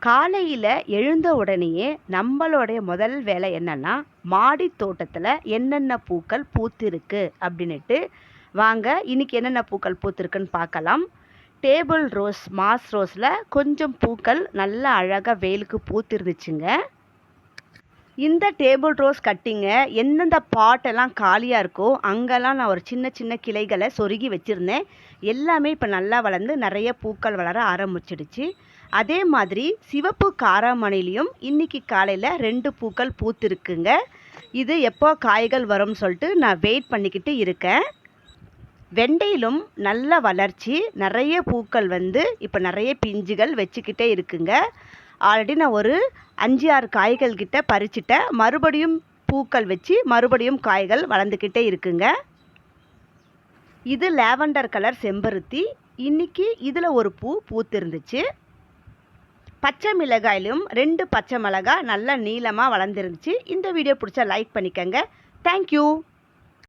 காலையில் எழுந்த உடனேயே நம்மளுடைய முதல் வேலை என்னன்னா, மாடி தோட்டத்தில் என்னென்ன பூக்கள் பூத்திருக்கு அப்படின்னுட்டு வாங்க இன்னைக்கு என்னென்ன பூக்கள் பூத்திருக்குன்னு பார்க்கலாம். டேபிள் ரோஸ், மாஸ் ரோஸில் கொஞ்சம் பூக்கள் நல்லா அழகாக வெயிலுக்கு பூத்திருந்துச்சுங்க. இந்த டேபிள் ரோஸ் கட்டிங்க எந்தெந்த பாட்டெல்லாம் காலியாக இருக்கோ அங்கெல்லாம் நான் ஒரு சின்ன சின்ன கிளைகளை சொருகி வச்சுருந்தேன். எல்லாமே இப்போ நல்லா வளர்ந்து நிறைய பூக்கள் வளர ஆரம்பிச்சிடுச்சு. அதே மாதிரி சிவப்பு காராமணிலையும் இன்னைக்கு காலையில் 2 பூக்கள் பூத்திருக்குங்க. இது எப்போ காய்கள் வரும்னு சொல்லிட்டு நான் வெயிட் பண்ணிக்கிட்டு இருக்கேன். வெண்டையிலும் நல்ல வளர்ச்சி, நிறைய பூக்கள் வந்து இப்போ நிறைய பிஞ்சுகள் வச்சுக்கிட்டே இருக்குங்க. ஆல்ரெடி நான் ஒரு 5-6 காய்கள் கிட்ட பறிச்சிட்டேன். மறுபடியும் பூக்கள் வச்சு மறுபடியும் காய்கள் வளர்ந்துக்கிட்டே இருக்குங்க. இது லாவெண்டர் கலர் செம்பருத்தி. இன்னைக்கு இதில் ஒரு பூ பூத்திருந்துச்சு. பச்சை மிளகாயிலும் 2 பச்சை மிளகாய் நல்லா நீளமாக வளர்ந்துருந்துச்சு. இந்த வீடியோ பிடிச்சா லைக் பண்ணிக்கங்க. தேங்க்யூ.